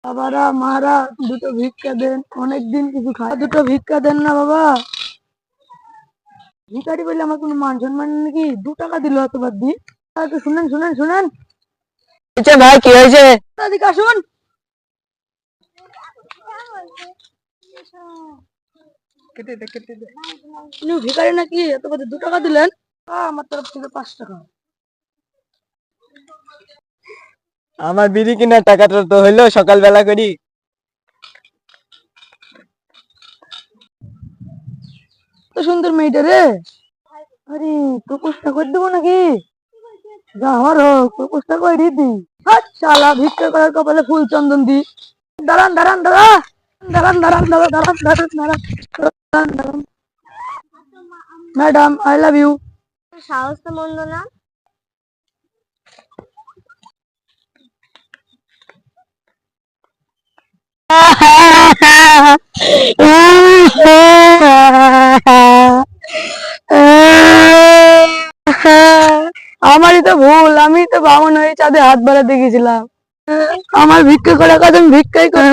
বাবারা মারা দুটো ভিক্ষা দেন, অনেকদিন কিছু খায়, দুটো ভিক্ষা দেন না বাবা। ভিখারি বললে আমার কোনো মান সম্মান নাকি? 2 টাকা দিল এত বাদ দি। একটু শুনেন শুনেন শুনেন। ভাই কি হয়েছে? এদিকে আসুন। কেটে দে কেটে দে। আপনি ভিখারি নাকি? এত বাদে 2 টাকা দিলেন? আমার তরফ থেকে 5 টাকা। আমার বিড়ি কিনার টাকাটা তো হইলো সকালবেলা করি। তো সুন্দর মেয়েটা রে। আরে প্রপোজটা করে দেবো নাকি? যা হওয়ার হোক, প্রপোজটা করে দিদি। শালা ভিক্ষা করার কপালে ফুল চন্দন দি। দাঁড়ান দাঁড়ান দাঁড়া, দাঁড়ান দাঁড়ান দাঁড়ান দাঁড়ান দাঁড়ান দাঁড়ান দাঁড়ান দাঁড়ান। Madam I love you. সাহস তো মন্দ না। আমারই তো ভুল, আমি তো বামন হয়ে চাঁদে হাত বাড়াতে গেছিলাম। আমার ভিক্ষা করার কথা আমি ভিক্ষাই করি।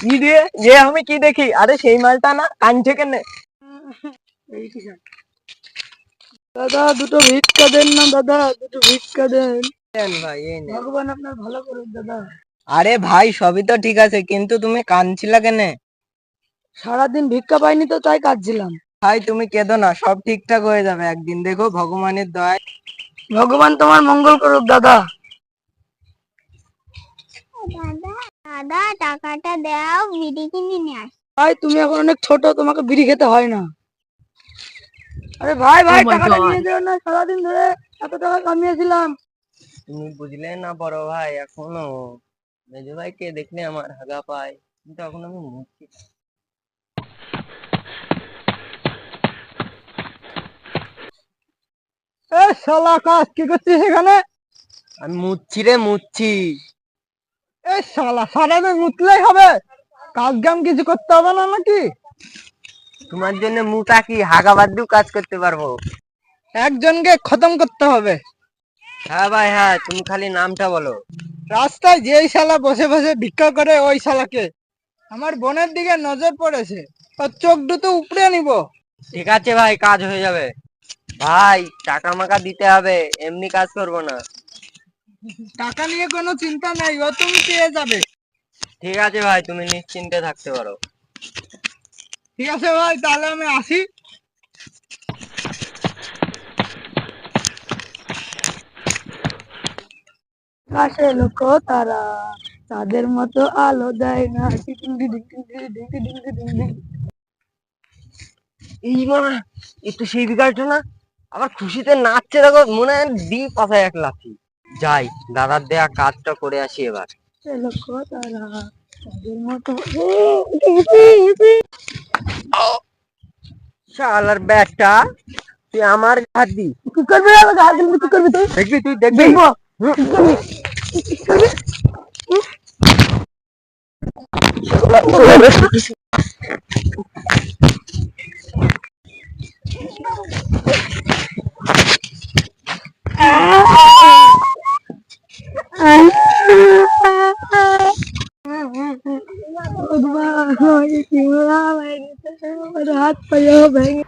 কি রে যে আমি কি দেখি? আরে সেই মালটা না, কানছে কেন? দাদা দুটো ভিক্ষা দেন না দাদা, দুটো ভিক্ষা দেন। দেন ভাই এই নে। ভগবান আপনার ভালো করুক দাদা। আরে ভাই সবই তো ঠিক আছে, কিন্তু তুমি কানছিলা কেন? সারাদিন ভিক্ষা পাইনি তো তাই কাঁদছিলাম। ভাই তুমি কেঁদো না, সব ঠিকঠাক হয়ে যাবে একদিন, দেখো ভগবানের দয়ায়। ভগবান তোমার মঙ্গল করুক দাদা। দাদা দাদা টাকাটা দাও, বিড়ি কিনে নিয়ে আস। ভাই তুমি এখন অনেক ছোট, তোমাকে বিড়ি খেতে হয় না। আরে ভাই ভাই টাকাটা নিয়ে যেও না, সারাদিন ধরে এত টাকা কামিয়েছিলাম। তুমি বুঝলে না বড় ভাই, এখনো মেজো ভাইকে দেখলে আমার হাগা পায়, কিন্তু এখন আমি মুক্তি। এ শালা কাজ কি করছিস এখানে? আমি মুচ্ছি রে মুচ্ছি। এ শালা সারাদিন মুতলেই হবে? কাজ কাম কিছু করতে হবে না নাকি? তোমার জন্য মুতা কি হাগা বাদ দিয়েও কাজ করতে পারবো। একজনকে খতম করতে হবে। হ্যাঁ ভাই হ্যাঁ, তুমি খালি নামটা বলো। রাস্তায় যেই শালা বসে বসে ভিক্ষা করে ওই শালাকে। আমার বোনের দিকে নজর পড়েছে, ওর চোখ দুটো উপড়ে নিব। ঠিক আছে ভাই, কাজ হয়ে যাবে। ভাই টাকা মাকা দিতে হবে, এমনি কাজ করবো না। টাকা নিয়ে কোনো চিন্তা নাই, ও তুমি পেয়ে যাবে। ঠিক আছে ভাই, তুমি নিশ্চিন্তে থাকতে পারো। ঠিক আছে ভাই, তাহলে আমি আসি। আকাশে লক্ষ তারা, তাদের মতো আলো দেয় না। এই মা, একটু সেই বিকালটা না আবার খুশিতে নাচছে, দেখো মনে হয় দি পাশায় এক লাথি। যাই দাদার দেয়া কাজটা করে আসি এবার। লক্ষ তারা, তাদের মতো। শালার ব্যাটটা তুই আমার হাত দি। কি করবি? আমাকে হাত দিলে কি করবি তুই? দেখবি তুই দেখবি। দেখবো। কি করবি? কি করবি? ভগবান আমাকে কি বলা, আমার হাত পায়ে ভেঙে